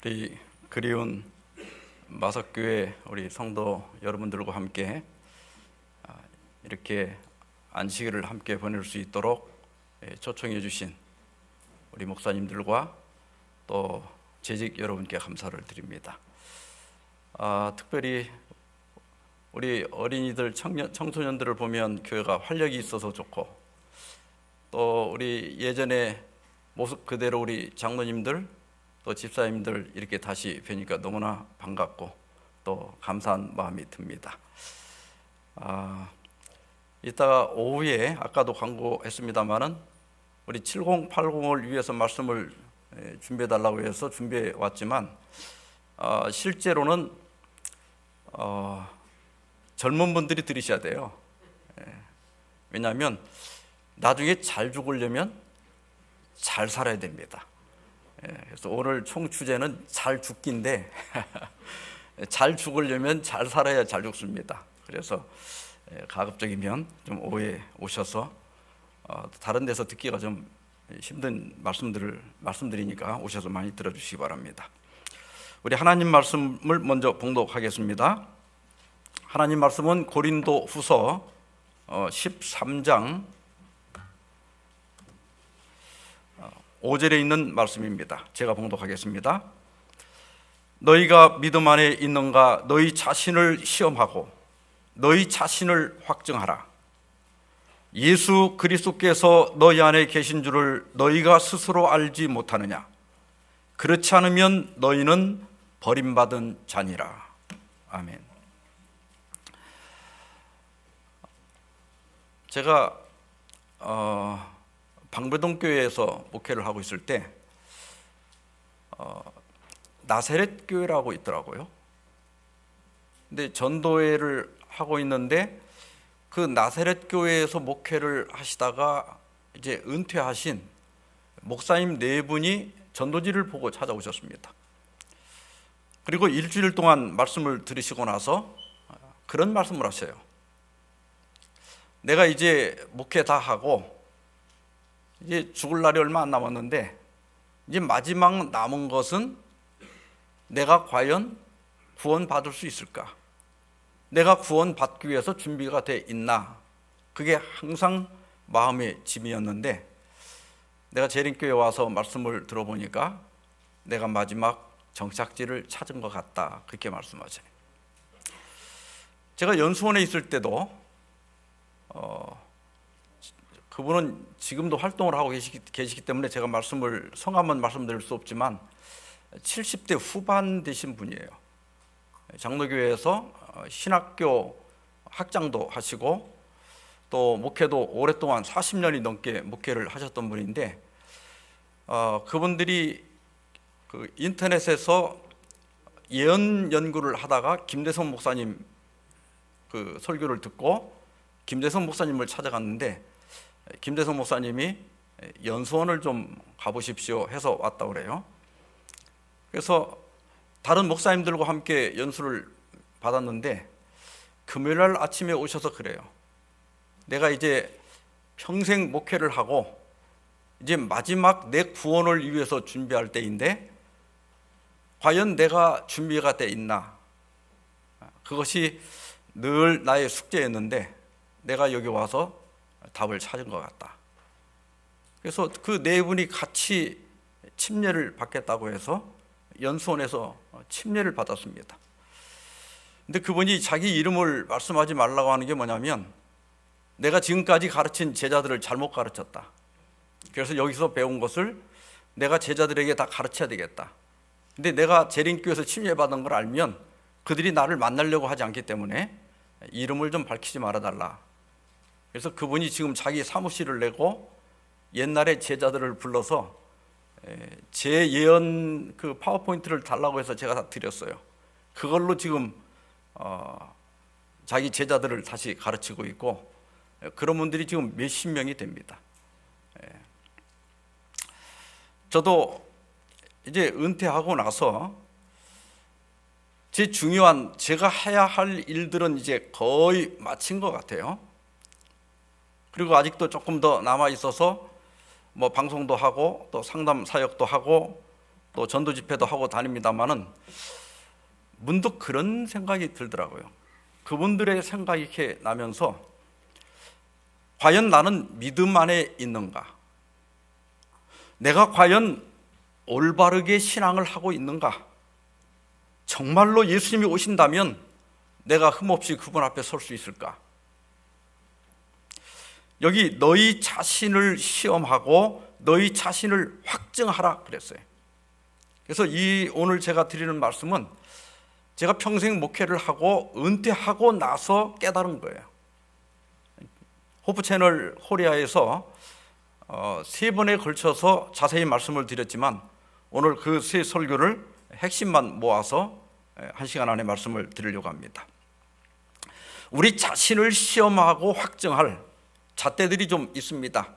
우리 그리운 마석교회 우리 성도 여러분들과 함께 이렇게 안식일을 함께 보낼 수 있도록 초청해 주신 우리 목사님들과 또 재직 여러분께 감사를 드립니다. 특별히 우리 어린이들, 청소년들을 보면 교회가 활력이 있어서 좋고, 또 우리 예전의 모습 그대로 우리 장로님들 또 집사님들 이렇게 다시 뵈니까 너무나 반갑고 또 감사한 마음이 듭니다. 이따가 오후에 아까도 광고했습니다마는 우리 7080을 위해서 말씀을 준비해 달라고 해서 준비해 왔지만 실제로는 젊은 분들이 들으셔야 돼요. 왜냐하면 나중에 잘 죽으려면 잘 살아야 됩니다. 그래서 오늘 총 주제는 잘 죽기인데 잘 죽으려면 잘 살아야 잘 죽습니다. 그래서 가급적이면 좀 오후에 오셔서 다른 데서 듣기가 좀 힘든 말씀드리니까 오셔서 많이 들어주시기 바랍니다. 우리 하나님 말씀을 먼저 봉독하겠습니다. 하나님 말씀은 고린도 후서 13장 5절에 있는 말씀입니다. 제가 봉독하겠습니다. 너희가 믿음 안에 있는가 너희 자신을 시험하고 너희 자신을 확증하라. 예수 그리스도께서 너희 안에 계신 줄을 너희가 스스로 알지 못하느냐. 그렇지 않으면 너희는 버림받은 자니라. 아멘. 제가 방배동 교회에서 목회를 하고 있을 때 나사렛 교회라고 있더라고요. 근데 전도회를 하고 있는데 그 나사렛 교회에서 목회를 하시다가 이제 은퇴하신 목사님 네 분이 전도지를 보고 찾아오셨습니다. 그리고 일주일 동안 말씀을 들으시고 나서 그런 말씀을 하셔요. 내가 이제 목회 다 하고 이제 죽을 날이 얼마 안 남았는데 이제 마지막 남은 것은 내가 과연 구원받을 수 있을까? 내가 구원받기 위해서 준비가 돼 있나? 그게 항상 마음의 짐이었는데 내가 재림교회에 와서 말씀을 들어보니까 내가 마지막 정착지를 찾은 것 같다. 그렇게 말씀하세요. 제가 연수원에 있을 때도 그분은 지금도 활동을 하고 계시기 때문에 제가 성함은 말씀드릴 수 없지만 70대 후반 되신 분이에요. 장로교회에서 신학교 학장도 하시고 또 목회도 오랫동안 40년이 넘게 목회를 하셨던 분인데 그분들이 그 인터넷에서 예언 연구를 하다가 김대성 목사님 그 설교를 듣고 김대성 목사님을 찾아갔는데 김대성 목사님이 연수원을 좀 가보십시오 해서 왔다고 그래요. 그래서 다른 목사님들과 함께 연수를 받았는데 금요일 아침에 오셔서 그래요. 내가 이제 평생 목회를 하고 이제 마지막 내 구원을 위해서 준비할 때인데 과연 내가 준비가 돼 있나? 그것이 늘 나의 숙제였는데 내가 여기 와서 답을 찾은 것 같다. 그래서 그 네 분이 같이 침례를 받겠다고 해서 연수원에서 침례를 받았습니다. 근데 그분이 자기 이름을 말씀하지 말라고 하는 게 뭐냐면 내가 지금까지 가르친 제자들을 잘못 가르쳤다. 그래서 여기서 배운 것을 내가 제자들에게 다 가르쳐야 되겠다. 근데 내가 재림교회에서 침례받은 걸 알면 그들이 나를 만나려고 하지 않기 때문에 이름을 좀 밝히지 말아달라. 그래서 그분이 지금 자기 사무실을 내고 옛날에 제자들을 불러서 제 예언 그 파워포인트를 달라고 해서 제가 다 드렸어요. 그걸로 지금 자기 제자들을 다시 가르치고 있고 그런 분들이 지금 몇십 명이 됩니다. 저도 이제 은퇴하고 나서 제가 해야 할 일들은 이제 거의 마친 것 같아요. 그리고 아직도 조금 더 남아 있어서 뭐 방송도 하고 또 상담 사역도 하고 또 전도 집회도 하고 다닙니다만은 문득 그런 생각이 들더라고요. 그분들의 생각이 이렇게 나면서 과연 나는 믿음 안에 있는가? 내가 과연 올바르게 신앙을 하고 있는가? 정말로 예수님이 오신다면 내가 흠없이 그분 앞에 설 수 있을까? 여기 너희 자신을 시험하고 너희 자신을 확증하라 그랬어요. 그래서 오늘 제가 드리는 말씀은 제가 평생 목회를 하고 은퇴하고 나서 깨달은 거예요. 호프 채널 코리아에서 3번에 걸쳐서 자세히 말씀을 드렸지만 오늘 그 세 설교를 핵심만 모아서 1시간 안에 말씀을 드리려고 합니다. 우리 자신을 시험하고 확증할 잣대들이 좀 있습니다.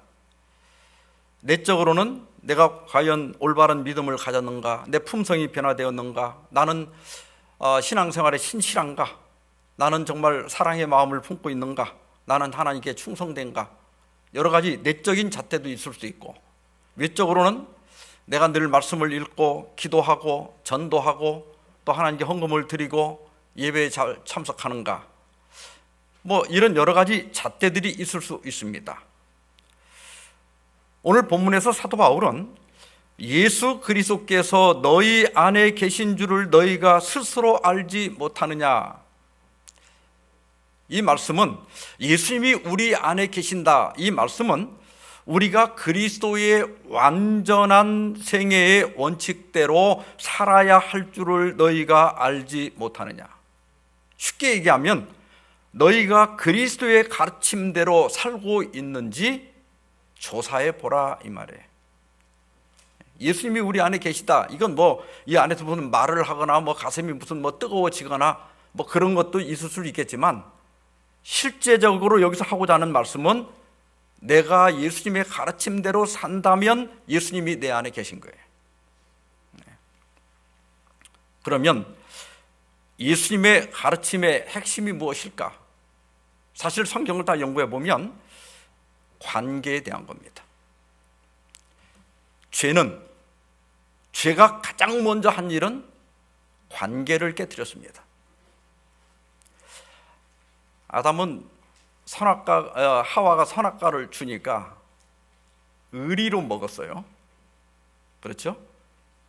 내적으로는 내가 과연 올바른 믿음을 가졌는가? 내 품성이 변화되었는가? 나는 신앙생활에 신실한가? 나는 정말 사랑의 마음을 품고 있는가? 나는 하나님께 충성된가? 여러 가지 내적인 잣대도 있을 수 있고, 외적으로는 내가 늘 말씀을 읽고 기도하고 전도하고 또 하나님께 헌금을 드리고 예배에 잘 참석하는가? 이런 여러 가지 잣대들이 있을 수 있습니다. 오늘 본문에서 사도 바울은 예수 그리스도께서 너희 안에 계신 줄을 너희가 스스로 알지 못하느냐, 이 말씀은 예수님이 우리 안에 계신다, 이 말씀은 우리가 그리스도의 완전한 생애의 원칙대로 살아야 할 줄을 너희가 알지 못하느냐. 쉽게 얘기하면 너희가 그리스도의 가르침대로 살고 있는지 조사해 보라, 이 말이에요. 예수님이 우리 안에 계시다, 이건 이 안에서 무슨 말을 하거나 가슴이 무슨 뜨거워지거나 그런 것도 있을 수 있겠지만, 실제적으로 여기서 하고자 하는 말씀은 내가 예수님의 가르침대로 산다면 예수님이 내 안에 계신 거예요. 그러면 예수님의 가르침의 핵심이 무엇일까? 사실 성경을 다 연구해 보면 관계에 대한 겁니다. 죄가 가장 먼저 한 일은 관계를 깨뜨렸습니다. 하와가 선악과를 주니까 의리로 먹었어요. 그렇죠?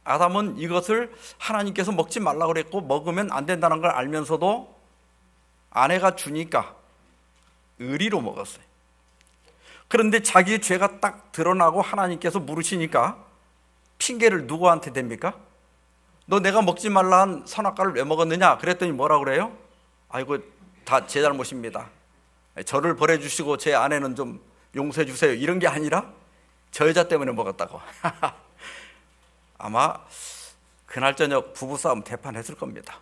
아담은 이것을 하나님께서 먹지 말라고 그랬고 먹으면 안 된다는 걸 알면서도 아내가 주니까 의리로 먹었어요. 그런데 자기의 죄가 딱 드러나고 하나님께서 물으시니까 핑계를 누구한테 댑니까? 너 내가 먹지 말라 한 선악과를 왜 먹었느냐? 그랬더니 뭐라고 그래요? 아이고, 다 제 잘못입니다. 저를 벌해주시고 제 아내는 좀 용서해 주세요, 이런 게 아니라 저 여자 때문에 먹었다고. 아마 그날 저녁 부부싸움 대판했을 겁니다.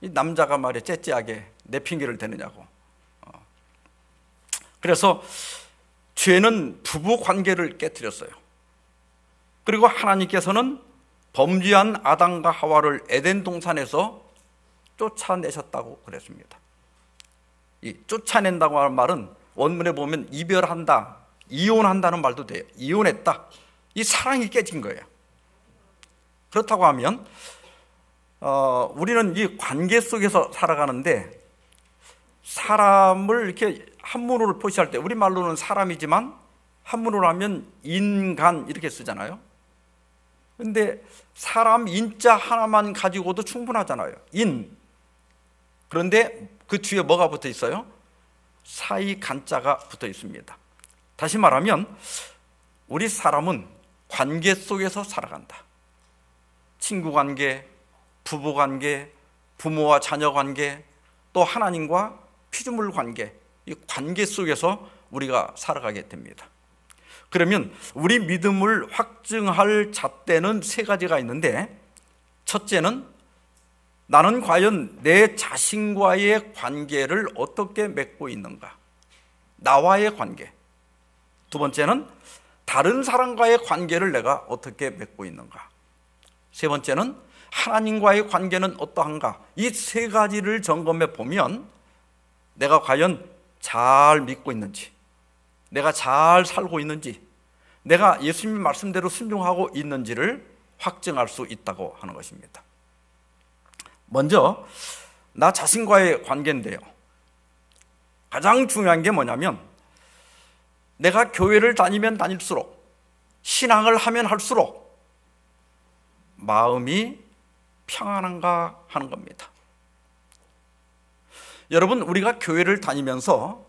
이 남자가 말이야 째째하게 내 핑계를 대느냐고. 그래서 죄는 부부 관계를 깨뜨렸어요. 그리고 하나님께서는 범죄한 아담과 하와를 에덴 동산에서 쫓아내셨다고 그랬습니다. 이 쫓아낸다고 하는 말은 원문에 보면 이별한다, 이혼한다는 말도 돼요. 이혼했다, 이 사랑이 깨진 거예요. 그렇다고 하면 우리는 이 관계 속에서 살아가는데, 사람을 이렇게 한문으로 표시할 때 우리말로는 사람이지만 한문으로 하면 인간 이렇게 쓰잖아요. 근데 사람 인자 하나만 가지고도 충분하잖아요. 그런데 그 뒤에 뭐가 붙어 있어요? 사이 간자가 붙어 있습니다. 다시 말하면 우리 사람은 관계 속에서 살아간다. 친구 관계, 부부 관계, 부모와 자녀 관계, 또 하나님과 피조물 관계, 이 관계 속에서 우리가 살아가게 됩니다. 그러면 우리 믿음을 확증할 잣대는 3가지가 있는데, 첫째는 나는 과연 내 자신과의 관계를 어떻게 맺고 있는가, 나와의 관계. 두 번째는 다른 사람과의 관계를 내가 어떻게 맺고 있는가. 세 번째는 하나님과의 관계는 어떠한가. 이 3가지를 점검해 보면 내가 과연 잘 믿고 있는지, 내가 잘 살고 있는지, 내가 예수님 말씀대로 순종하고 있는지를 확증할 수 있다고 하는 것입니다. 먼저 나 자신과의 관계인데요, 가장 중요한 게 뭐냐면 내가 교회를 다니면 다닐수록, 신앙을 하면 할수록 마음이 평안한가 하는 겁니다. 여러분, 우리가 교회를 다니면서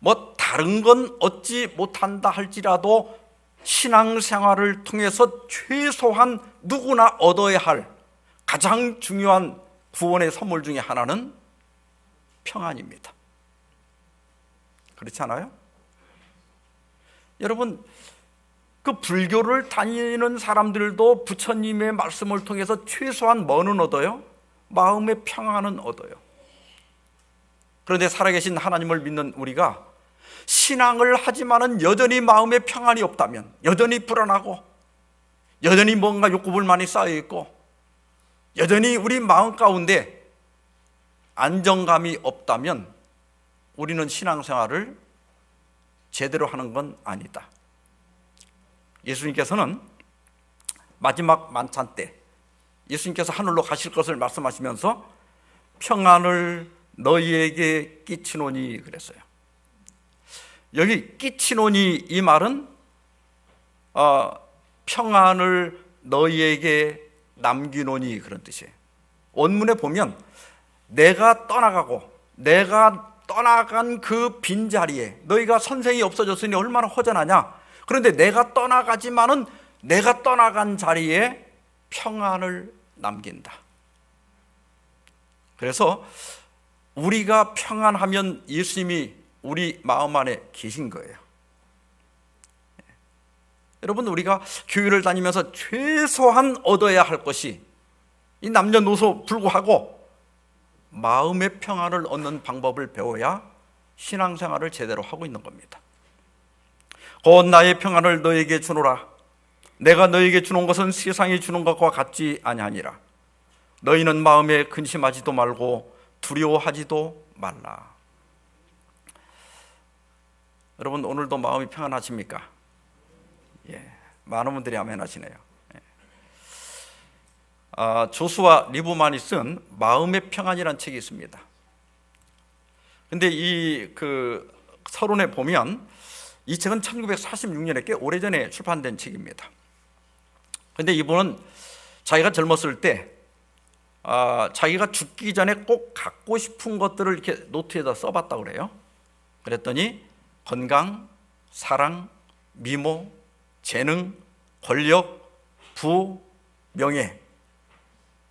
뭐 다른 건 얻지 못한다 할지라도 신앙생활을 통해서 최소한 누구나 얻어야 할 가장 중요한 구원의 선물 중에 하나는 평안입니다. 그렇지 않아요? 여러분, 그 불교를 다니는 사람들도 부처님의 말씀을 통해서 최소한 뭐는 얻어요? 마음의 평안은 얻어요. 그런데 살아계신 하나님을 믿는 우리가 신앙을 하지만은 여전히 마음의 평안이 없다면, 여전히 불안하고 여전히 뭔가 욕구불만이 쌓여있고 여전히 우리 마음 가운데 안정감이 없다면 우리는 신앙생활을 제대로 하는 건 아니다. 예수님께서는 마지막 만찬 때 예수님께서 하늘로 가실 것을 말씀하시면서 평안을 너희에게 끼치노니 그랬어요. 여기 끼치노니, 이 말은 평안을 너희에게 남기노니 그런 뜻이에요. 원문에 보면 내가 떠나가고 내가 떠나간 그 빈자리에, 너희가 선생이 없어졌으니 얼마나 허전하냐, 그런데 내가 떠나가지만은 내가 떠나간 자리에 평안을 남긴다. 그래서 우리가 평안하면 예수님이 우리 마음 안에 계신 거예요. 여러분, 우리가 교회를 다니면서 최소한 얻어야 할 것이 이 남녀노소 불구하고 마음의 평안을 얻는 방법을 배워야 신앙생활을 제대로 하고 있는 겁니다. 곧 나의 평안을 너에게 주노라. 내가 너에게 주는 것은 세상이 주는 것과 같지 아니하니라. 너희는 마음에 근심하지도 말고 두려워하지도 말라. 여러분, 오늘도 마음이 평안하십니까? 예, 많은 분들이 아멘 하시네요. 예. 조수아 리브만이 쓴 마음의 평안이라는 책이 있습니다. 근데 이 서론에 보면 이 책은 1946년에 꽤 오래전에 출판된 책입니다. 근데 이분은 자기가 젊었을 때 자기가 죽기 전에 꼭 갖고 싶은 것들을 이렇게 노트에다 써봤다고 그래요. 그랬더니 건강, 사랑, 미모, 재능, 권력, 부, 명예,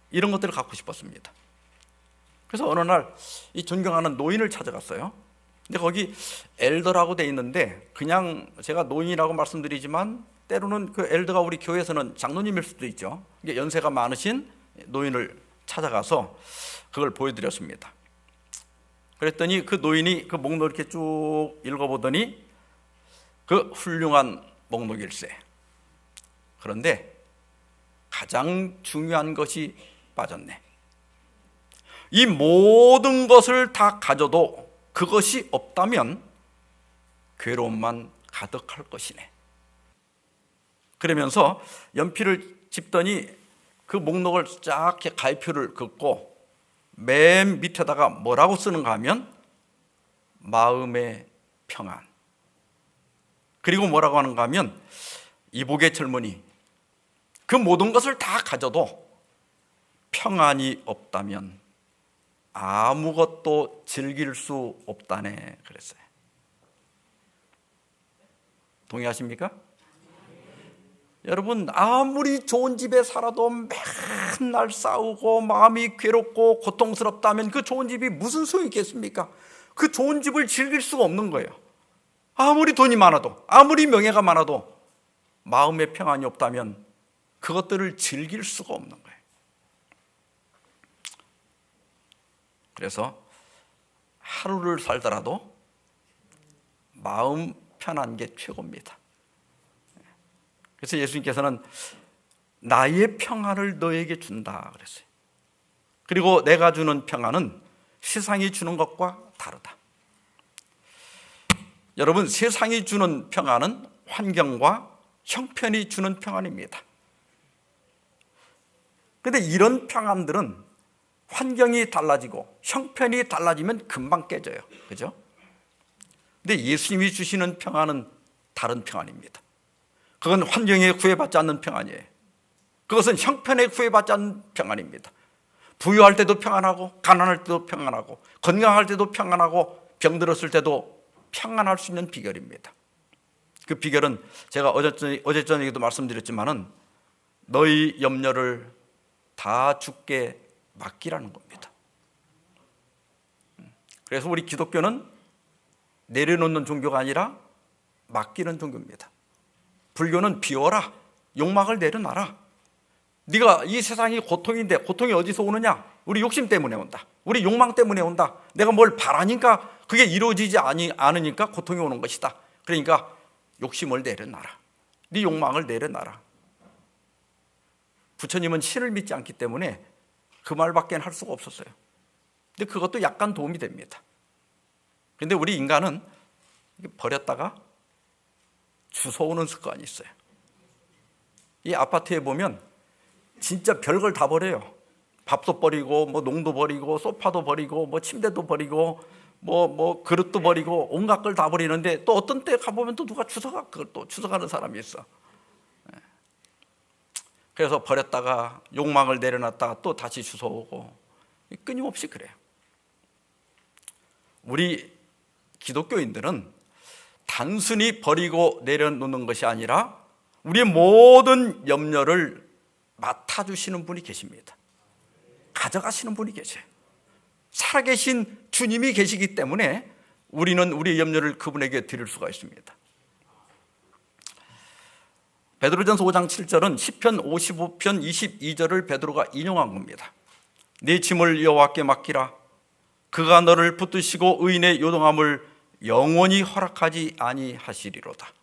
이런 것들을 갖고 싶었습니다. 그래서 어느 날 이 존경하는 노인을 찾아갔어요. 근데 거기 엘더라고 돼 있는데, 그냥 제가 노인이라고 말씀드리지만 때로는 그 엘더가 우리 교회에서는 장로님일 수도 있죠. 연세가 많으신 노인을 찾아가서 그걸 보여드렸습니다. 그랬더니 그 노인이 그 목록을 이렇게 쭉 읽어보더니 그 훌륭한 목록일세. 그런데 가장 중요한 것이 빠졌네. 이 모든 것을 다 가져도 그것이 없다면 괴로움만 가득할 것이네. 그러면서 연필을 짚더니 그 목록을 쫙 이렇게 가위표를 긋고 맨 밑에다가 뭐라고 쓰는가 하면 마음의 평안. 그리고 뭐라고 하는가 하면 이복의 젊은이, 그 모든 것을 다 가져도 평안이 없다면 아무것도 즐길 수 없다네 그랬어요. 동의하십니까? 여러분, 아무리 좋은 집에 살아도 맨날 싸우고 마음이 괴롭고 고통스럽다면 그 좋은 집이 무슨 소용이 있겠습니까? 그 좋은 집을 즐길 수가 없는 거예요. 아무리 돈이 많아도, 아무리 명예가 많아도 마음의 평안이 없다면 그것들을 즐길 수가 없는 거예요. 그래서 하루를 살더라도 마음 편한 게 최고입니다. 그래서 예수님께서는 나의 평안을 너에게 준다 그랬어요. 그리고 내가 주는 평안은 세상이 주는 것과 다르다. 여러분, 세상이 주는 평안은 환경과 형편이 주는 평안입니다. 그런데 이런 평안들은 환경이 달라지고 형편이 달라지면 금방 깨져요. 그죠? 근데 예수님이 주시는 평안은 다른 평안입니다. 그건 환경에 구애받지 않는 평안이에요. 그것은 형편에 구애받지 않는 평안입니다. 부유할 때도 평안하고 가난할 때도 평안하고 건강할 때도 평안하고 병들었을 때도 평안할 수 있는 비결입니다. 그 비결은 제가 어제 저녁에도 말씀드렸지만은 너희 염려를 다 주께 맡기라는 겁니다. 그래서 우리 기독교는 내려놓는 종교가 아니라 맡기는 종교입니다. 불교는 비워라, 욕망을 내려놔라. 네가 이 세상이 고통인데 고통이 어디서 오느냐? 우리 욕심 때문에 온다. 우리 욕망 때문에 온다. 내가 뭘 바라니까 그게 이루어지지 않으니까 고통이 오는 것이다. 그러니까 욕심을 내려놔라. 네 욕망을 내려놔라. 부처님은 신을 믿지 않기 때문에 그 말밖에 할 수가 없었어요. 근데 그것도 약간 도움이 됩니다. 그런데 우리 인간은 버렸다가 주워오는 습관이 있어요. 이 아파트에 보면 진짜 별걸 다 버려요. 밥도 버리고 뭐 농도 버리고 소파도 버리고 뭐 침대도 버리고 뭐 그릇도 버리고 온갖 걸 다 버리는데 또 어떤 때 가보면 또 누가 주워가 그걸 또 주워가는 사람이 있어. 그래서 버렸다가 욕망을 내려놨다가 또 다시 주워오고 끊임없이 그래요. 우리 기독교인들은 단순히 버리고 내려놓는 것이 아니라 우리의 모든 염려를 맡아주시는 분이 계십니다. 가져가시는 분이 계세요. 살아계신 주님이 계시기 때문에 우리는 우리의 염려를 그분에게 드릴 수가 있습니다. 베드로전서 5장 7절은 시편 55편 22절을 베드로가 인용한 겁니다. 네 짐을 여호와께 맡기라. 그가 너를 붙드시고 의인의 요동함을 영원히 허락하지 아니하시리로다.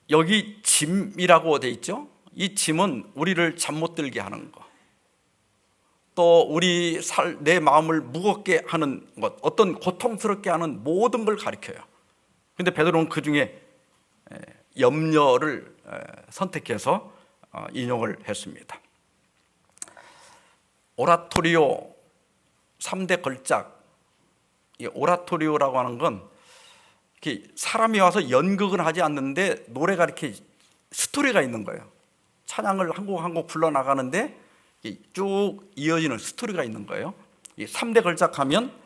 여기 짐이라고 되어 있죠. 이 짐은 우리를 잠 못 들게 하는 것, 또 내 마음을 무겁게 하는 것, 어떤 고통스럽게 하는 모든 걸 가리켜요. 그런데 베드로는 그 중에 염려를 선택해서 인용을 했습니다. 오라토리오 3대 걸작. 이 오라토리오라고 하는 건 이렇게 사람이 와서 연극을 하지 않는데 노래가 이렇게 스토리가 있는 거예요. 찬양을 한 곡 한 곡 불러나가는데 쭉 이어지는 스토리가 있는 거예요. 이 3대 걸작 하면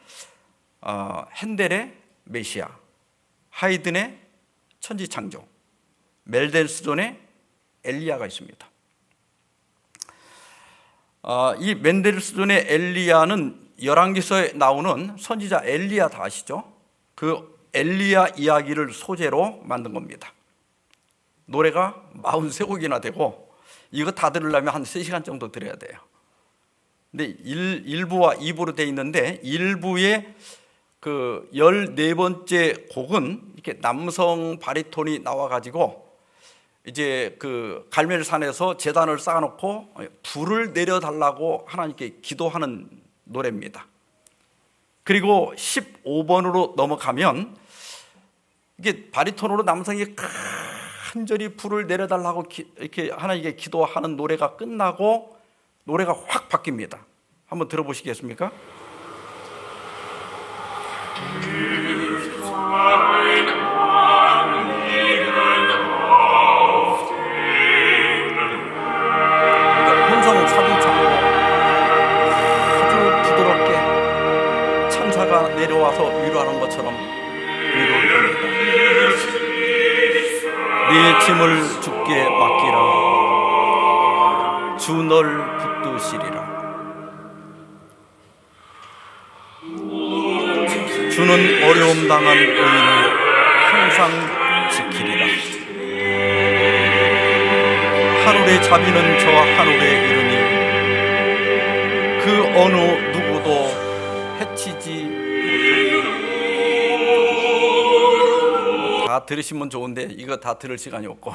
핸델의 메시아, 하이든의 천지창조, 멜델스존의 엘리야가 있습니다. 이 멘델스존의 엘리야는 열왕기서에 나오는 선지자 엘리야 다 아시죠? 그 엘리야 이야기를 소재로 만든 겁니다. 노래가 43곡이나 되고 이거 다 들으려면 한 3시간 정도 들어야 돼요. 근데 1부와 2부로 되어 있는데 1부의 그 14번째 곡은 이렇게 남성 바리톤이 나와가지고 이제 그 갈멜산에서 제단을 쌓아놓고 불을 내려달라고 하나님께 기도하는 노래입니다. 그리고 15번으로 넘어가면 이게 바리톤으로 남성이 간절히 불을 내려달라고 이렇게 하나님께 기도하는 노래가 끝나고 노래가 확 바뀝니다. 한번 들어보시겠습니까? 혼성 사분창으로 아주 부드럽게 천사가 내려와서 위로하는 것처럼 위로를 합니다. 네 짐을 주께 맡기라. 주 널 붙드시리라. 주는 어려움 당한 의인을 항상 지키리라. 하늘의 자비는 저 하늘에 이르니 그 어느 누구도 해치지 못하리라. 다 들으시면 좋은데 이거 다 들을 시간이 없고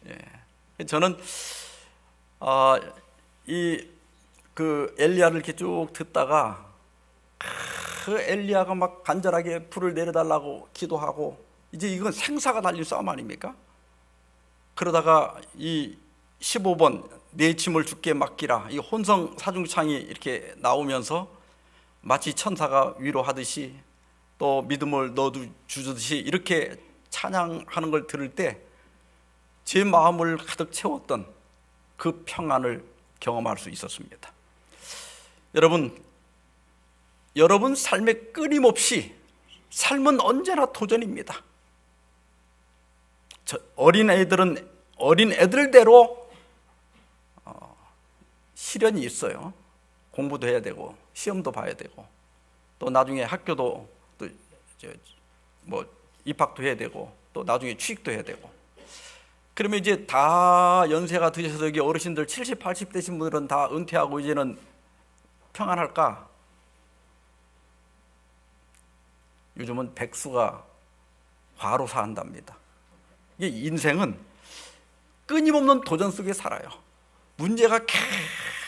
예. 저는 그 엘리야를 이렇게 쭉 듣다가 그 엘리야가 막 간절하게 불을 내려달라고 기도하고, 이제 이건 생사가 달린 싸움 아닙니까? 그러다가 이 15번 내 짐을 주께 맡기라, 이 혼성 사중창이 이렇게 나오면서 마치 천사가 위로하듯이 또 믿음을 넣어주듯이 이렇게 찬양하는 걸 들을 때 제 마음을 가득 채웠던 그 평안을 경험할 수 있었습니다. 여러분 삶에 끊임없이, 삶은 언제나 도전입니다. 어린 애들대로 시련이 있어요. 공부도 해야 되고 시험도 봐야 되고 또 나중에 학교도 또 뭐 입학도 해야 되고 또 나중에 취직도 해야 되고. 그러면 이제 다 연세가 드셔서 여기 어르신들 70, 80 되신 분들은 다 은퇴하고 이제는 평안할까? 요즘은 백수가 과로사 한답니다. 이게 인생은 끊임없는 도전 속에 살아요. 문제가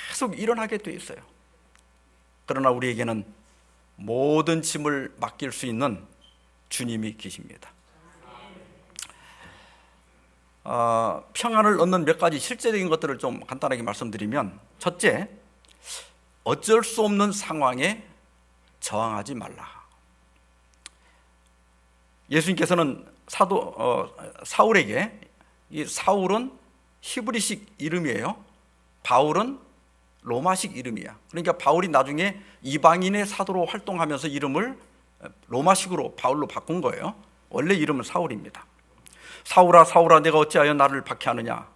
계속 일어나게 돼 있어요. 그러나 우리에게는 모든 짐을 맡길 수 있는 주님이 계십니다. 평안을 얻는 몇 가지 실제적인 것들을 좀 간단하게 말씀드리면, 첫째, 어쩔 수 없는 상황에 저항하지 말라. 예수님께서는 사울에게, 이 사울은 히브리식 이름이에요. 바울은 로마식 이름이야. 그러니까 바울이 나중에 이방인의 사도로 활동하면서 이름을 로마식으로 바울로 바꾼 거예요. 원래 이름은 사울입니다. 사울아 사울아 내가 어찌하여 나를 박해하느냐,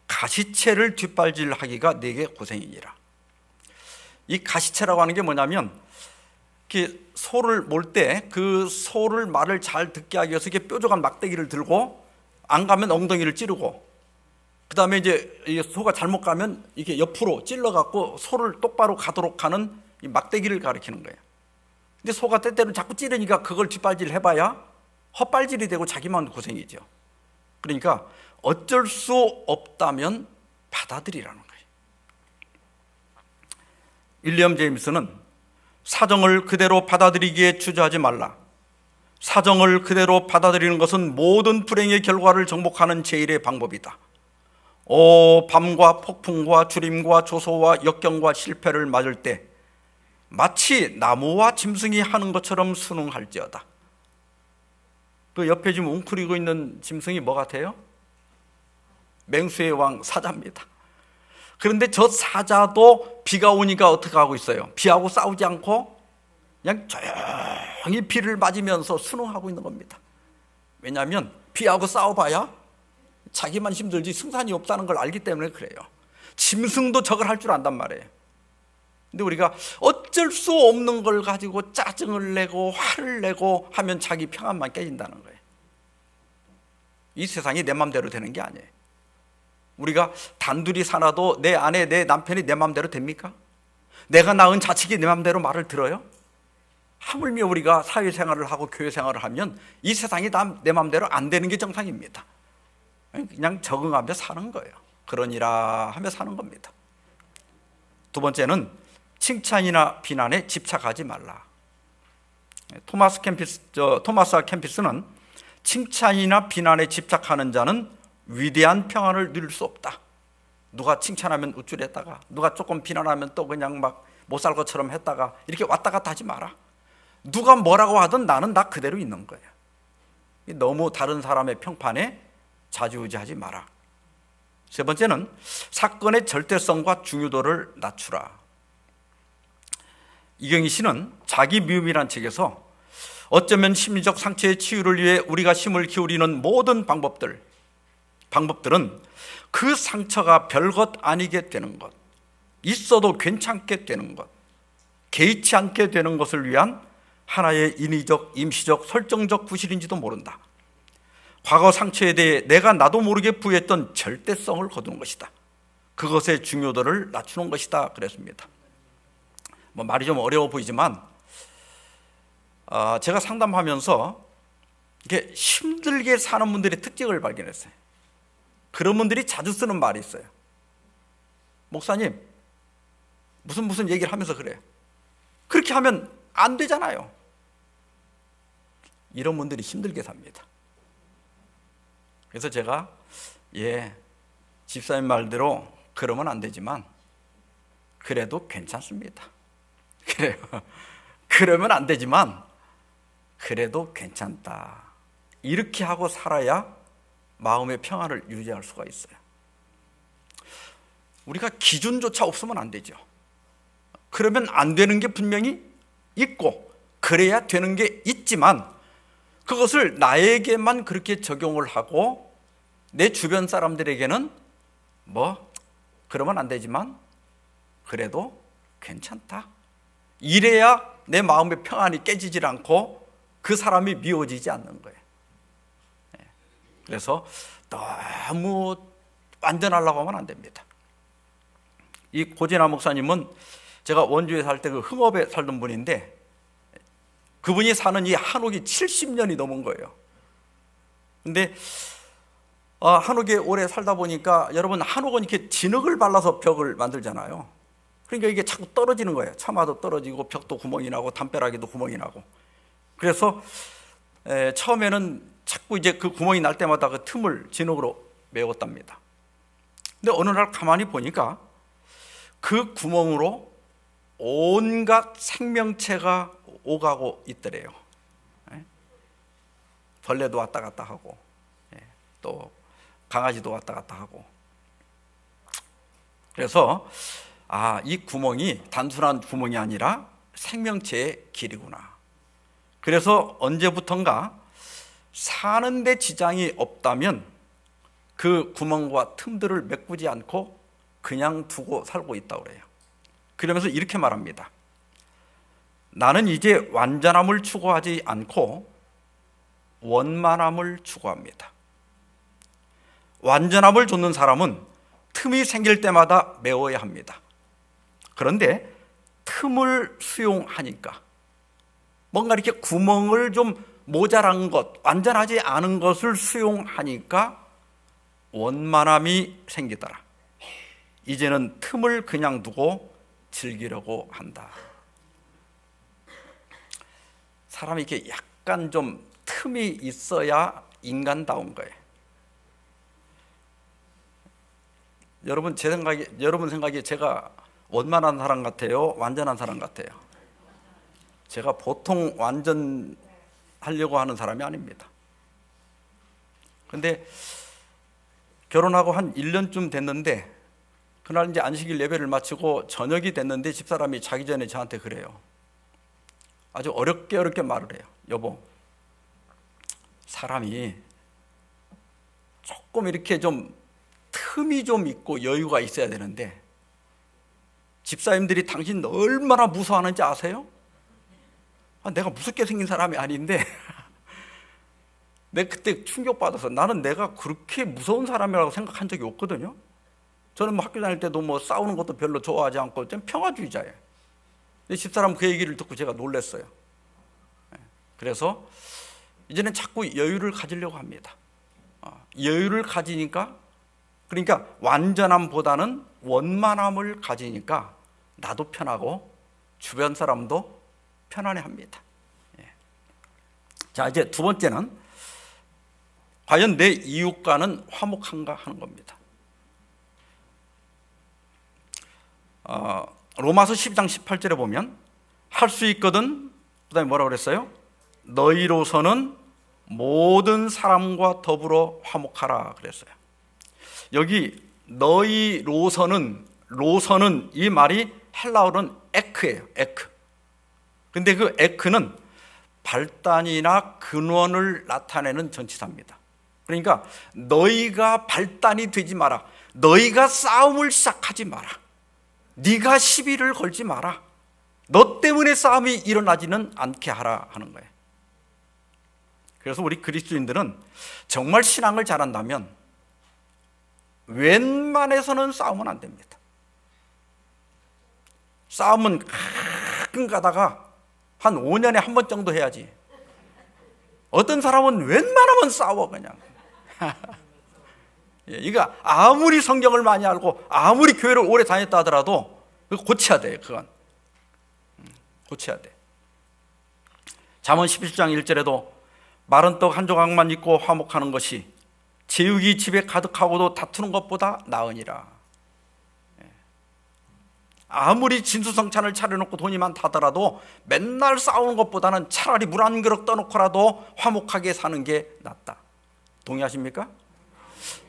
가시채를 뒷발질하기가 내게 고생이니라. 이 가시채라고 하는 게 뭐냐면, 이렇게 소를 몰 때 그 소를 말을 잘 듣게 하기 위해서 이렇게 뾰족한 막대기를 들고 안 가면 엉덩이를 찌르고, 그 다음에 이제 이 소가 잘못 가면 이렇게 옆으로 찔러갖고 소를 똑바로 가도록 하는 이 막대기를 가리키는 거예요. 근데 소가 때때로 자꾸 찌르니까 그걸 뒷발질 해봐야 헛발질이 되고 자기만 고생이죠. 그러니까 어쩔 수 없다면 받아들이라는 거예요. 윌리엄 제임스는 사정을 그대로 받아들이기에 주저하지 말라. 사정을 그대로 받아들이는 것은 모든 불행의 결과를 정복하는 제일의 방법이다. 밤과 폭풍과 주림과 조소와 역경과 실패를 맞을 때 마치 나무와 짐승이 하는 것처럼 순응할지어다. 그 옆에 지금 웅크리고 있는 짐승이 뭐 같아요? 맹수의 왕 사자입니다. 그런데 저 사자도 비가 오니까 어떻게 하고 있어요? 비하고 싸우지 않고 그냥 조용히 비를 맞으면서 순응하고 있는 겁니다. 왜냐하면 비하고 싸워봐야 자기만 힘들지 승산이 없다는 걸 알기 때문에 그래요. 짐승도 저걸 할 줄 안단 말이에요. 근데 우리가 어쩔 수 없는 걸 가지고 짜증을 내고 화를 내고 하면 자기 평안만 깨진다는 거예요. 이 세상이 내 맘대로 되는 게 아니에요. 우리가 단둘이 살아도 내 아내, 내 남편이 내 맘대로 됩니까? 내가 낳은 자식이 내 맘대로 말을 들어요? 하물며 우리가 사회생활을 하고 교회생활을 하면 이 세상이 다 내 맘대로 안 되는 게 정상입니다. 그냥 적응하며 사는 거예요. 그러니라 하며 사는 겁니다. 두 번째는 칭찬이나 비난에 집착하지 말라. 토마스 캠피스는 칭찬이나 비난에 집착하는 자는 위대한 평안을 누릴 수 없다. 누가 칭찬하면 우쭐했다가 누가 조금 비난하면 또 그냥 막 못 살 것처럼 했다가 이렇게 왔다 갔다 하지 마라. 누가 뭐라고 하든 나는 나 그대로 있는 거예요. 너무 다른 사람의 평판에 좌지우지하지 마라. 세 번째는 사건의 절대성과 중요도를 낮추라. 이경희 씨는 자기 미움이란 책에서 어쩌면 심리적 상처의 치유를 위해 우리가 힘을 기울이는 모든 방법들은 그 상처가 별것 아니게 되는 것, 있어도 괜찮게 되는 것, 개의치 않게 되는 것을 위한 하나의 인위적, 임시적, 설정적 구실인지도 모른다. 과거 상처에 대해 내가 나도 모르게 부여했던 절대성을 거두는 것이다. 그것의 중요도를 낮추는 것이다 그랬습니다. 말이 좀 어려워 보이지만 제가 상담하면서 이게 힘들게 사는 분들의 특징을 발견했어요. 그런 분들이 자주 쓰는 말이 있어요. 목사님 무슨 얘기를 하면서 그래요. 그렇게 하면 안 되잖아요. 이런 분들이 힘들게 삽니다. 그래서 제가 집사님 말대로 그러면 안 되지만 그래도 괜찮습니다. 그래요. 그러면 안 되지만 그래도 괜찮다. 이렇게 하고 살아야 마음의 평안을 유지할 수가 있어요. 우리가 기준조차 없으면 안 되죠. 그러면 안 되는 게 분명히 있고 그래야 되는 게 있지만 그것을 나에게만 그렇게 적용을 하고 내 주변 사람들에게는 그러면 안 되지만 그래도 괜찮다. 이래야 내 마음의 평안이 깨지질 않고 그 사람이 미워지지 않는 거예요. 그래서 너무 완전하려고 하면 안 됩니다. 이 고진아 목사님은 제가 원주에 살 때 그 흥업에 살던 분인데 그분이 사는 이 한옥이 70년이 넘은 거예요. 근데 한옥에 오래 살다 보니까 여러분 한옥은 이렇게 진흙을 발라서 벽을 만들잖아요. 그러니까 이게 자꾸 떨어지는 거예요. 처마도 떨어지고 벽도 구멍이 나고 담벼락에도 구멍이 나고. 그래서 처음에는 자꾸 이제 그 구멍이 날 때마다 그 틈을 진흙으로 메웠답니다. 근데 어느 날 가만히 보니까 그 구멍으로 온갖 생명체가 오가고 있더래요. 벌레도 왔다 갔다 하고 또 강아지도 왔다 갔다 하고. 그래서 이 구멍이 단순한 구멍이 아니라 생명체의 길이구나. 그래서 언제부턴가 사는데 지장이 없다면 그 구멍과 틈들을 메꾸지 않고 그냥 두고 살고 있다고 그래요. 그러면서 이렇게 말합니다. 나는 이제 완전함을 추구하지 않고 원만함을 추구합니다. 완전함을 좇는 사람은 틈이 생길 때마다 메워야 합니다. 그런데 틈을 수용하니까 뭔가 이렇게 구멍을 좀 모자란 것, 완전하지 않은 것을 수용하니까 원만함이 생기더라. 이제는 틈을 그냥 두고 즐기려고 한다. 사람이 이렇게 약간 좀 틈이 있어야 인간다운 거예요. 여러분 생각에 제가 원만한 사람 같아요? 완전한 사람 같아요? 제가 보통 완전하려고 하는 사람이 아닙니다. 근데 결혼하고 한 1년쯤 됐는데 그날 이제 안식일 예배를 마치고 저녁이 됐는데 집사람이 자기 전에 저한테 그래요. 아주 어렵게 말을 해요. 여보, 사람이 조금 이렇게 좀 틈이 좀 있고 여유가 있어야 되는데 집사님들이 당신 얼마나 무서워하는지 아세요? 내가 무섭게 생긴 사람이 아닌데 내가 그때 충격받아서 나는 내가 그렇게 무서운 사람이라고 생각한 적이 없거든요. 저는 학교 다닐 때도 싸우는 것도 별로 좋아하지 않고 좀 평화주의자예요. 근데 집사람 그 얘기를 듣고 제가 놀랐어요. 그래서 이제는 자꾸 여유를 가지려고 합니다. 여유를 가지니까, 그러니까 완전함보다는 원만함을 가지니까 나도 편하고 주변 사람도 편안해합니다. 자, 이제 두 번째는 과연 내 이웃과는 화목한가 하는 겁니다. 로마서 12장 18절에 보면 할 수 있거든, 그 다음에 뭐라고 그랬어요? 너희로서는 모든 사람과 더불어 화목하라 그랬어요. 여기 너희로서는, 로서는 이 말이 헬라어는 에크예요. 에크. 근데 그 에크는 발단이나 근원을 나타내는 전치사입니다. 그러니까 너희가 발단이 되지 마라. 너희가 싸움을 시작하지 마라. 네가 시비를 걸지 마라. 너 때문에 싸움이 일어나지는 않게 하라 하는 거예요. 그래서 우리 그리스도인들은 정말 신앙을 잘한다면 웬만해서는 싸우면 안 됩니다. 싸움은 가끔 가다가 한 5년에 한 번 정도 해야지. 어떤 사람은 웬만하면 싸워 그냥. 이거 아무리 성경을 많이 알고 아무리 교회를 오래 다녔다 하더라도 그거 고쳐야 돼요. 그건 고쳐야 돼. 잠언 11장 1절에도 마른 떡 한 조각만 있고 화목하는 것이 제육이 집에 가득하고도 다투는 것보다 나으니라. 아무리 진수성찬을 차려놓고 돈이 많다더라도 맨날 싸우는 것보다는 차라리 물 한 그릇 떠놓고라도 화목하게 사는 게 낫다. 동의하십니까?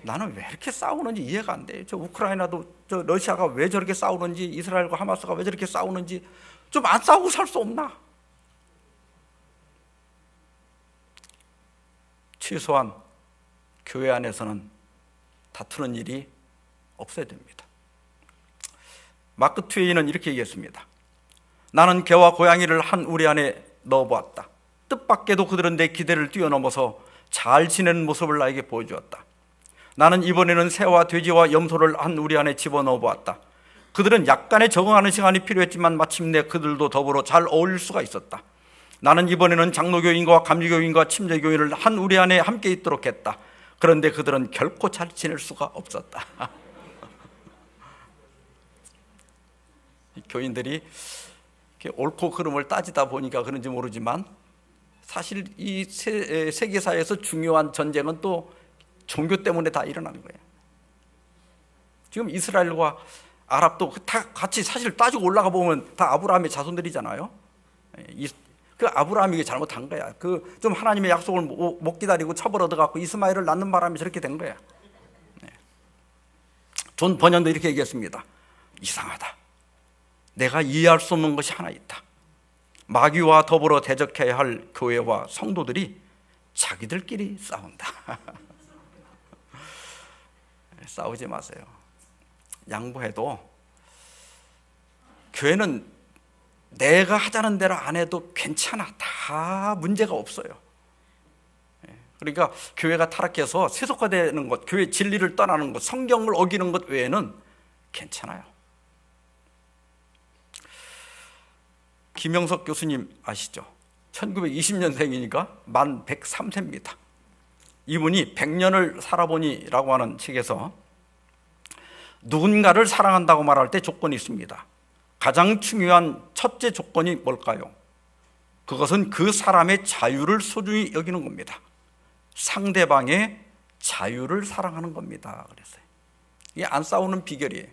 나는 왜 이렇게 싸우는지 이해가 안 돼요. 저 우크라이나도 저 러시아가 왜 저렇게 싸우는지, 이스라엘과 하마스가 왜 저렇게 싸우는지 좀 안 싸우고 살 수 없나? 최소한 교회 안에서는 다투는 일이 없어야 됩니다. 마크 트웨이는 이렇게 얘기했습니다. 나는 개와 고양이를 한 우리 안에 넣어보았다. 뜻밖에도 그들은 내 기대를 뛰어넘어서 잘 지내는 모습을 나에게 보여주었다. 나는 이번에는 새와 돼지와 염소를 한 우리 안에 집어넣어 보았다. 그들은 약간의 적응하는 시간이 필요했지만 마침내 그들도 더불어 잘 어울릴 수가 있었다. 나는 이번에는 장로교인과 감리교인과 침례교인을 한 우리 안에 함께 있도록 했다. 그런데 그들은 결코 잘 지낼 수가 없었다. 교인들이 옳고 그름을 따지다 보니까 그런지 모르지만 사실 이 세계사에서 중요한 전쟁은 또 종교 때문에 다 일어나는 거예요. 지금 이스라엘과 아랍도 다 같이 사실 따지고 올라가 보면 다 아브라함의 자손들이잖아요. 그 아브라함이 잘못한 거야. 그 좀 하나님의 약속을 못 기다리고 첩을 얻어갖고 이스마엘을 낳는 바람에 저렇게 된 거야. 존 번연도 이렇게 얘기했습니다. 이상하다. 내가 이해할 수 없는 것이 하나 있다. 마귀와 더불어 대적해야 할 교회와 성도들이 자기들끼리 싸운다. 싸우지 마세요. 양보해도 교회는 내가 하자는 대로 안 해도 괜찮아. 다 문제가 없어요. 그러니까 교회가 타락해서 세속화되는 것, 교회 진리를 떠나는 것, 성경을 어기는 것 외에는 괜찮아요. 김영석 교수님 아시죠? 1920년생이니까 만 103세입니다. 이분이 100년을 살아보니라고 하는 책에서 누군가를 사랑한다고 말할 때 조건이 있습니다. 가장 중요한 첫째 조건이 뭘까요? 그것은 그 사람의 자유를 소중히 여기는 겁니다. 상대방의 자유를 사랑하는 겁니다. 그랬어요. 이게 안 싸우는 비결이에요.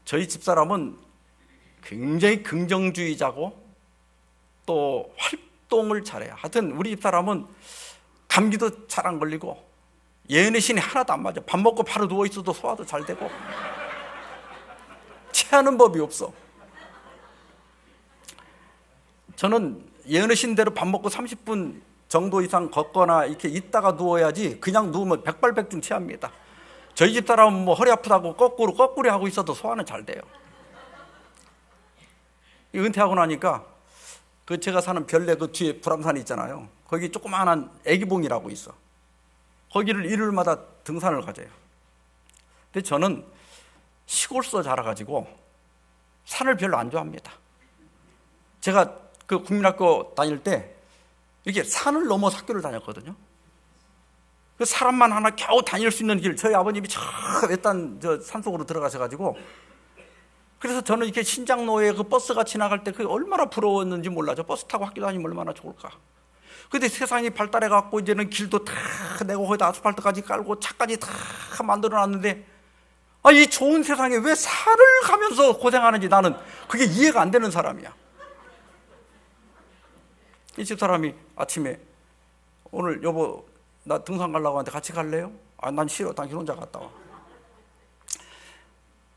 저희 집사람은 굉장히 긍정주의자고 또 활동을 잘해요. 하여튼 우리 집사람은 감기도 잘 안 걸리고 예언의 신이 하나도 안 맞아. 밥 먹고 바로 누워있어도 소화도 잘 되고 체하는 법이 없어. 저는 예언의 신대로 밥 먹고 30분 정도 이상 걷거나 이렇게 있다가 누워야지 그냥 누우면 백발백중 체합니다. 저희 집사람은 뭐 허리 아프다고 거꾸로 하고 있어도 소화는 잘 돼요. 은퇴하고 나니까 그 제가 사는 별내 그 뒤에 불암산이 있잖아요. 거기 조그마한 애기봉이라고 있어. 거기를 일요일마다 등산을 가져요. 근데 저는 시골서 자라가지고 산을 별로 안 좋아합니다. 제가 그 국민학교 다닐 때 이렇게 산을 넘어서 학교를 다녔거든요. 그 사람만 하나 겨우 다닐 수 있는 길, 저희 아버님이 저 외딴 저 산속으로 들어가셔가지고, 그래서 저는 이렇게 신장로에 그 버스가 지나갈 때 그게 얼마나 부러웠는지 몰라. 저 버스 타고 학교 다니면 얼마나 좋을까. 근데 세상이 발달해갖고 이제는 길도 다 내고 거기다 아스팔트까지 깔고 차까지 다 만들어놨는데, 이 좋은 세상에 왜 산을 가면서 고생하는지 나는 그게 이해가 안 되는 사람이야. 이 집사람이 아침에 오늘 여보 나 등산 가려고 하는데 같이 갈래요? 난 싫어. 당신 혼자 갔다 와.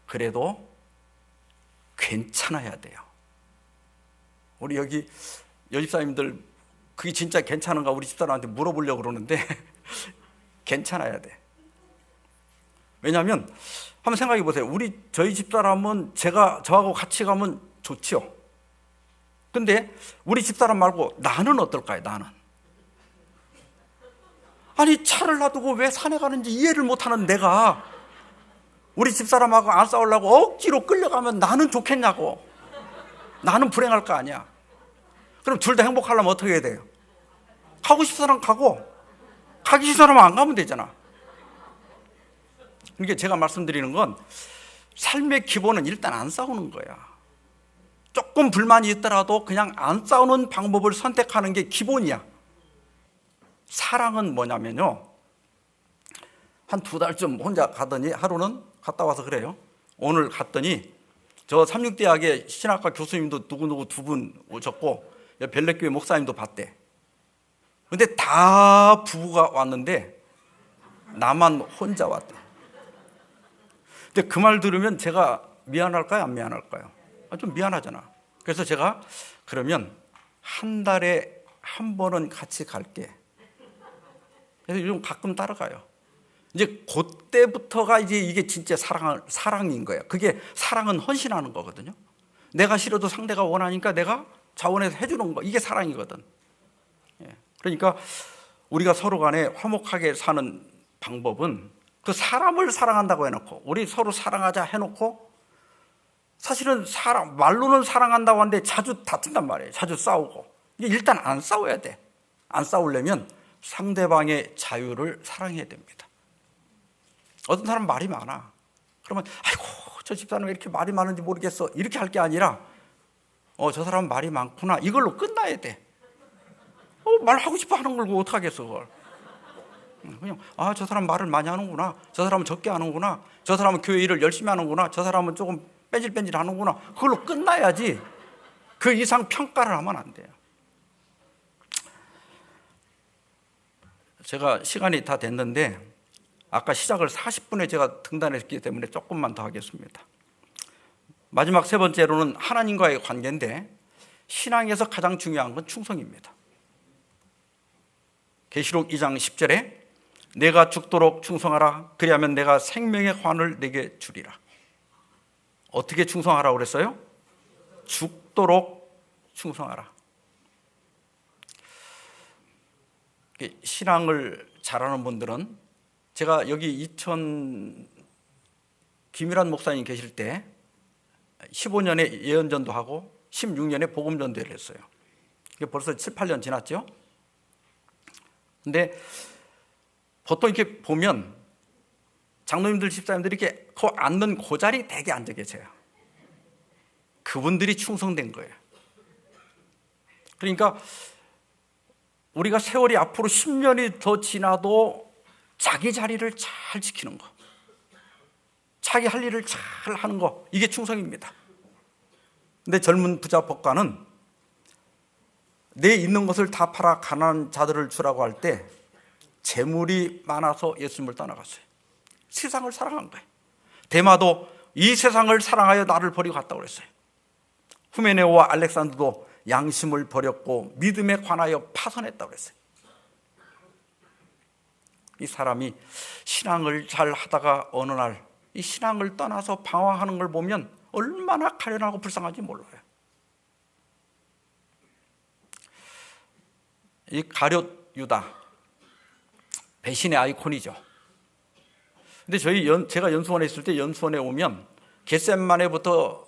그래도 괜찮아야 돼요. 우리 여기 여집사님들 그게 진짜 괜찮은가 우리 집사람한테 물어보려고 그러는데 괜찮아야 돼. 왜냐하면 한번 생각해 보세요. 저희 집사람은 저하고 같이 가면 좋죠. 근데 우리 집사람 말고 나는 어떨까요? 나는. 아니 차를 놔두고 왜 산에 가는지 이해를 못하는 내가 우리 집사람하고 안 싸우려고 억지로 끌려가면 나는 좋겠냐고. 나는 불행할 거 아니야. 그럼 둘 다 행복하려면 어떻게 해야 돼요? 가고 싶은 사람 가고 가기 싫은 사람은 안 가면 되잖아. 그러니까 제가 말씀드리는 건 삶의 기본은 일단 안 싸우는 거야. 조금 불만이 있더라도 그냥 안 싸우는 방법을 선택하는 게 기본이야. 사랑은 뭐냐면요, 한 2달쯤 혼자 가더니, 하루는 갔다 와서 그래요. 오늘 갔더니 저 삼육대학의 신학과 교수님도 누구누구 2분 오셨고 별내교회 목사님도 봤대. 근데 다 부부가 왔는데 나만 혼자 왔대. 근데 그 말 들으면 제가 미안할까요, 안 미안할까요? 좀 미안하잖아. 그래서 제가 그러면 한 달에 한 번은 같이 갈게. 그래서 요즘 가끔 따라가요. 이제 그때부터가 이제 이게 진짜 사랑인 거예요. 그게 사랑은 헌신하는 거거든요. 내가 싫어도 상대가 원하니까 내가 자원해서 해주는 거, 이게 사랑이거든. 그러니까 우리가 서로 간에 화목하게 사는 방법은 그 사람을 사랑한다고 해놓고, 우리 서로 사랑하자 해놓고, 사실은 말로는 사랑한다고 하는데 자주 다툰단 말이에요. 자주 싸우고. 일단 안 싸워야 돼. 안 싸우려면 상대방의 자유를 사랑해야 됩니다. 어떤 사람은 말이 많아. 그러면 아이고 저 집사람은 왜 이렇게 말이 많은지 모르겠어, 이렇게 할 게 아니라 저 사람은 말이 많구나, 이걸로 끝나야 돼. 말하고 싶어 하는 걸 어떡하겠어 그걸. 그냥 저 사람 말을 많이 하는구나, 저 사람은 적게 하는구나, 저 사람은 교회 일을 열심히 하는구나, 저 사람은 조금 뺀질뺀질 하는구나, 그걸로 끝나야지 그 이상 평가를 하면 안 돼요. 제가 시간이 다 됐는데 아까 시작을 40분에 제가 등단했기 때문에 조금만 더 하겠습니다. 마지막 3번째로는 하나님과의 관계인데, 신앙에서 가장 중요한 건 충성입니다. 계시록 2장 10절에 내가 죽도록 충성하라, 그리하면 내가 생명의 환을 내게 주리라. 어떻게 충성하라고 그랬어요? 죽도록 충성하라. 신앙을 잘하는 분들은, 제가 여기 김일환 목사님 계실 때 15년에 예언전도 하고 16년에 복음전도를 했어요. 이게 벌써 7, 8년 지났죠. 근데 보통 이렇게 보면 장로님들, 집사님들이 이렇게 앉는 그 자리 되게 앉아 계세요. 그분들이 충성된 거예요. 그러니까 우리가 세월이 앞으로 10년이 더 지나도 자기 자리를 잘 지키는 거, 자기 할 일을 잘 하는 거, 이게 충성입니다. 근데 젊은 부자 법관은 내 있는 것을 다 팔아 가난한 자들을 주라고 할 때 재물이 많아서 예수님을 떠나갔어요. 세상을 사랑한 거예요. 데마도 이 세상을 사랑하여 나를 버리고 갔다고 그랬어요. 후메네오와 알렉산더도 양심을 버렸고 믿음에 관하여 파선했다고 그랬어요. 이 사람이 신앙을 잘 하다가 어느 날 이 신앙을 떠나서 방황하는 걸 보면 얼마나 가련하고 불쌍한지 몰라요. 이 가룟 유다, 배신의 아이콘이죠. 근데 제가 연수원에 있을 때, 연수원에 오면 겟세마네부터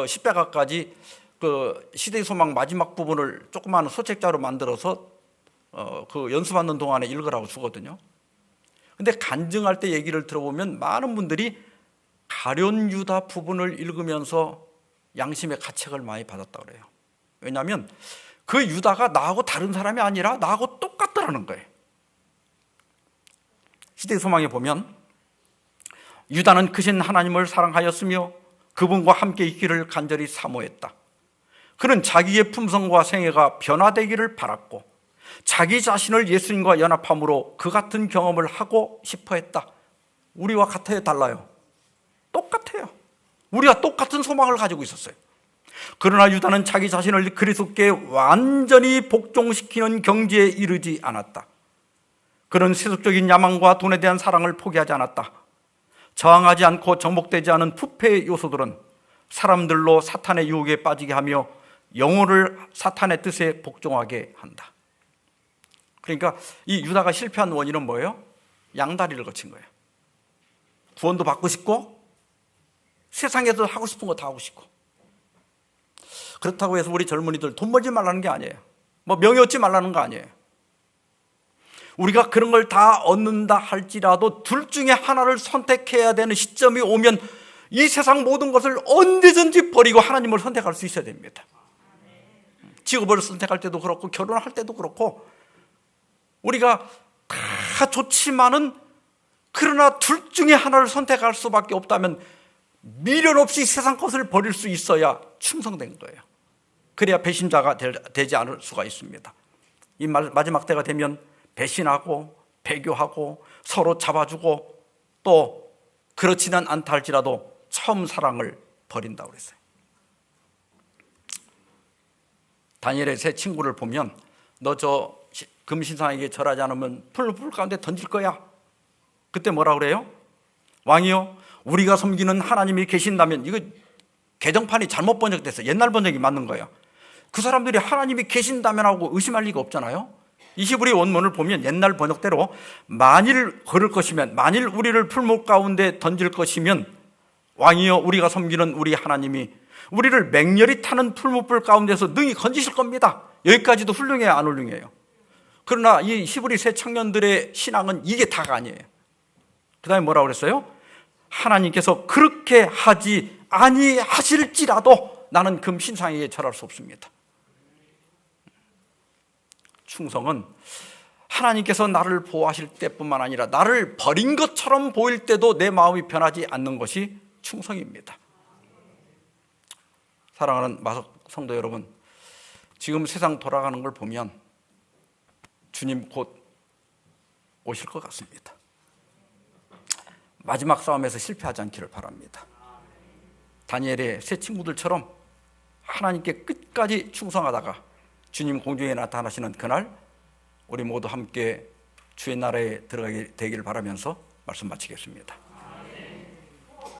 십자가까지 그 시대의 소망 마지막 부분을 조그마한 소책자로 만들어서 그 연수받는 동안에 읽으라고 주거든요. 근데 간증할 때 얘기를 들어보면 많은 분들이 가룟 유다 부분을 읽으면서 양심의 가책을 많이 받았다고 그래요. 왜냐하면 그 유다가 나하고 다른 사람이 아니라 나하고 똑같더라는 거예요. 시대의 소망에 보면 유다는 크신 하나님을 사랑하였으며 그분과 함께 있기를 간절히 사모했다. 그는 자기의 품성과 생애가 변화되기를 바랐고 자기 자신을 예수님과 연합함으로 그 같은 경험을 하고 싶어 했다. 우리와 같아요, 달라요? 똑같아요. 우리와 똑같은 소망을 가지고 있었어요. 그러나 유다는 자기 자신을 그리스도께 완전히 복종시키는 경지에 이르지 않았다. 그는 세속적인 야망과 돈에 대한 사랑을 포기하지 않았다. 저항하지 않고 정복되지 않은 부패의 요소들은 사람들로 사탄의 유혹에 빠지게 하며 영혼을 사탄의 뜻에 복종하게 한다. 그러니까 이 유다가 실패한 원인은 뭐예요? 양다리를 거친 거예요. 구원도 받고 싶고 세상에서 하고 싶은 거 다 하고 싶고. 그렇다고 해서 우리 젊은이들 돈 벌지 말라는 게 아니에요. 명예 얻지 말라는 거 아니에요. 우리가 그런 걸 다 얻는다 할지라도 둘 중에 하나를 선택해야 되는 시점이 오면 이 세상 모든 것을 언제든지 버리고 하나님을 선택할 수 있어야 됩니다. 직업을 선택할 때도 그렇고 결혼할 때도 그렇고 우리가 다 좋지만은 그러나 둘 중에 하나를 선택할 수밖에 없다면 미련 없이 세상 것을 버릴 수 있어야 충성된 거예요. 그래야 배신자가 되지 않을 수가 있습니다. 이 마지막 때가 되면 배신하고 배교하고 서로 잡아주고 또 그렇지는 않다 할지라도 처음 사랑을 버린다고 그랬어요. 다니엘의 세 친구를 보면 너 저 금신상에게 절하지 않으면 불 가운데 던질 거야. 그때 뭐라 그래요? 왕이요, 우리가 섬기는 하나님이 계신다면, 이거 개정판이 잘못 번역돼서 옛날 번역이 맞는 거예요. 그 사람들이 하나님이 계신다면 하고 의심할 리가 없잖아요. 이 히브리 원문을 보면 옛날 번역대로 만일 그럴 것이면, 만일 우리를 풀목 가운데 던질 것이면 왕이여 우리가 섬기는 우리 하나님이 우리를 맹렬히 타는 풀무불 가운데서 능히 건지실 겁니다. 여기까지도 훌륭해요, 안 훌륭해요? 그러나 이 히브리 새 청년들의 신앙은 이게 다가 아니에요. 그 다음에 뭐라고 그랬어요? 하나님께서 그렇게 하지 아니하실지라도 나는 금신상에게 절할 수 없습니다. 충성은 하나님께서 나를 보호하실 때뿐만 아니라 나를 버린 것처럼 보일 때도 내 마음이 변하지 않는 것이 충성입니다. 사랑하는 마석 성도 여러분, 지금 세상 돌아가는 걸 보면 주님 곧 오실 것 같습니다. 마지막 싸움에서 실패하지 않기를 바랍니다. 다니엘의 세 친구들처럼 하나님께 끝까지 충성하다가 주님 공중에 나타나시는 그날 우리 모두 함께 주의 나라에 들어가게 되기를 바라면서 말씀 마치겠습니다.